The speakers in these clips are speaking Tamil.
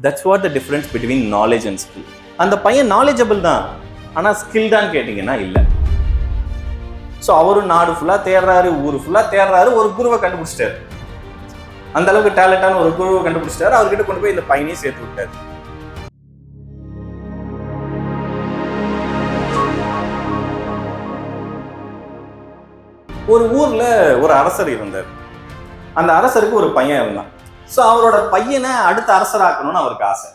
That's what the difference between knowledge and skill. அந்த பையன் நாலேஜபிள் தான், ஆனால் ஸ்கில் தான் கேட்டிங்கன்னா இல்லை. ஸோ அவரும் நாடு ஃபுல்லாக தேடுறாரு, ஊர் ஃபுல்லாக தேடுறாரு, ஒரு குருவை கண்டுபிடிச்சிட்டாரு. அந்த அளவுக்கு டேலண்டான ஒரு குருவை கண்டுபிடிச்சிட்டாரு. அவர்கிட்ட கொண்டு போய் இந்த பையனையும் சேர்த்து விட்டாரு. ஒரு ஊர்ல ஒரு அரசர் இருந்தார். அந்த அரசருக்கு ஒரு பையன் இருந்தான். ஸோ அவரோட பையனை அடுத்த அரசராக்கணும்னு அவருக்கு ஆசை.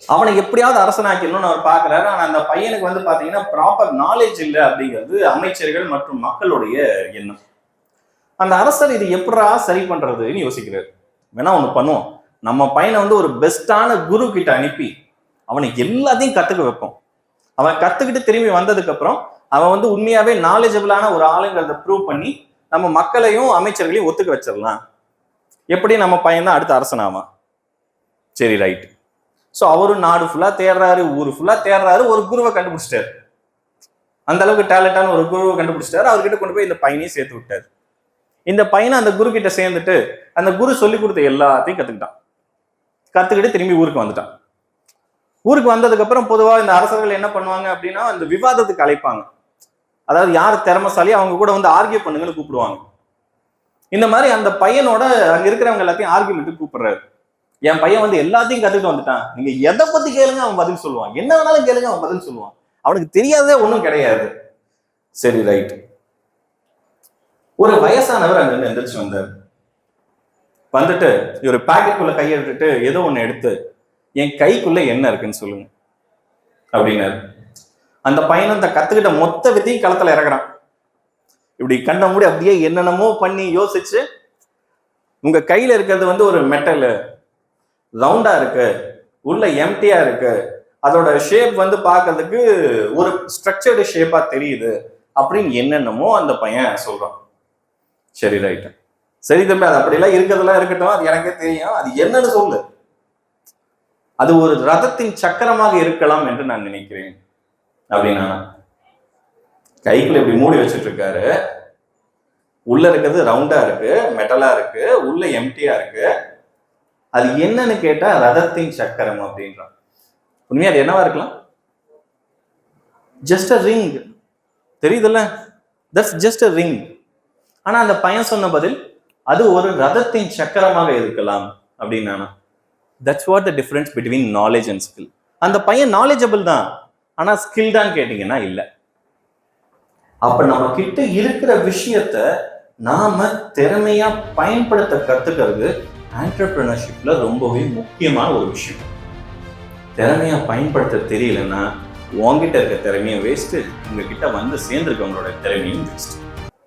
அவனை எப்படியாவது அரசனாக்கணும்னு அவர் பார்க்கிறாரு. ஆனால் அந்த பையனுக்கு வந்து பார்த்தீங்கன்னா ப்ராப்பர் நாலேஜ் இல்லை அப்படிங்கிறது அமைச்சர்கள் மற்றும் மக்களுடைய எண்ணம். அந்த அரசர் இது எப்படா சரி பண்றதுன்னு யோசிக்கிறாரு. வேணா ஒன்று பண்ணுவோம், நம்ம பையனை வந்து ஒரு பெஸ்டான குரு கிட்ட அனுப்பி அவனை எல்லாத்தையும் கத்துக்க வைப்போம். அவன் கத்துக்கிட்டு திரும்பி வந்ததுக்கு அப்புறம் அவன் வந்து உண்மையாவே நாலேஜபிளான ஒரு ஆளுங்கிறத ப்ரூவ் பண்ணி நம்ம மக்களையும் அமைச்சர்களையும் ஒத்துக்க வச்சிடலாம். எப்படி நம்ம பையன் தான் அடுத்த அரசனாமா? சரி, ரைட். ஸோ அவரும் நாடு ஃபுல்லா தேடுறாரு, ஊர் ஃபுல்லா தேடுறாரு, ஒரு குருவை கண்டுபிடிச்சிட்டாரு. அந்த அளவுக்கு டேலண்டான ஒரு குருவை கண்டுபிடிச்சிட்டாரு. அவர்கிட்ட கொண்டு போய் இந்த பையனையும் சேர்த்து விட்டாரு. இந்த பையனை அந்த குரு கிட்ட சேர்ந்துட்டு அந்த குரு சொல்லி கொடுத்த எல்லாத்தையும் கத்துக்கிட்டு திரும்பி ஊருக்கு வந்துட்டான். ஊருக்கு வந்ததுக்கு அப்புறம் பொதுவாக இந்த அரசர்கள் என்ன பண்ணுவாங்க அப்படின்னா, அந்த விவாதத்துக்கு அழைப்பாங்க. அதாவது யார் திறமைசாலி அவங்க கூட வந்து ஆர்கியூ பண்ணுங்கன்னு கூப்பிடுவாங்க. இந்த மாதிரி அந்த பையனோட அங்க இருக்கிறவங்க எல்லாத்தையும் ஆர்கியூமெண்ட்டுக்கு கூப்பிடுறாரு. என் பையன் வந்து எல்லாத்தையும் கத்துக்கிட்டு வந்துட்டான், நீங்க எதை பத்தி கேளுங்க அவன் பதில் சொல்லுவான், என்ன வேணாலும் கேளுங்க அவன் பதில் சொல்லுவான், அவனுக்கு தெரியாதே ஒன்றும் கிடையாது. சரி, ரைட். ஒரு வயசானவர் அங்கிருந்து எந்திரிச்சு வந்தார். வந்துட்டு ஒரு பாக்கெட்டுக்குள்ள கையை விட்டுட்டு ஏதோ ஒண்ணு எடுத்து என் கைக்குள்ள என்ன இருக்குன்னு சொல்லுங்க அப்படின்னாரு. அந்த பையன் அந்த கத்துக்கிட்ட மொத்த வித்தையும் களத்துல இறக்குறான். இப்படி கண்ண மூடி அப்படியே என்னென்னமோ பண்ணி யோசிச்சு, உங்க கையில இருக்கிறது வந்து ஒரு மெட்டல், ரவுண்டா இருக்கு, உள்ள எம்டியா இருக்கு, அதோட ஷேப் வந்து பார்க்கறதுக்கு ஒரு ஸ்ட்ரக்சர்டு ஷேப்பா தெரியுது அப்படின்னு என்னென்னமோ அந்த பையன் சொல்றான். சரி, ரைட். சரி தம்பி, அது அப்படியெல்லாம் இருக்கிறதெல்லாம் இருக்கட்டும், அது எனக்கே தெரியும், அது என்னன்னு சொல்லு. அது ஒரு ரதத்தின் சக்கரமாக இருக்கலாம் என்று நான் நினைக்கிறேன் அப்படின்னா. கைக்குள்ள இப்படி மூடி வச்சுட்டு இருக்காரு. உள்ள இருக்கிறது ரவுண்டா இருக்கு, மெட்டலா இருக்கு, உள்ள எம்டியா இருக்கு. அது என்னன்னு கேட்டா ரதத்தின் சக்கரம் அப்படின்றான். உண்மையா அது என்னவா இருக்கலாம்? Just a ring. தெரியுதுல்ல? That's just a ring. ஆனா அந்த பையன் சொன்ன பதில், அது ஒரு ரதத்தின் சக்கரமாக இருக்கலாம் அப்படின்னா. That's what the difference between knowledge and skill. அந்த பையன் நாலேஜபிள் தான், ஆனா ஸ்கில் தான் கேட்டீங்கன்னா இல்லை. அப்ப நம்ம கிட்ட இருக்கிற விஷயத்த நாம திறமையா பயன்படுத்த கத்துக்கிறது என்டர்பிரினர்ஷிப்ல ரொம்பவே முக்கியமான ஒரு விஷயம். திறமையா பயன்படுத்த தெரியலன்னா உங்ககிட்ட இருக்க திறமையும் வேஸ்ட், உங்ககிட்ட வந்து சேர்ந்திருக்கவங்களோட திறமையும் வேஸ்ட்.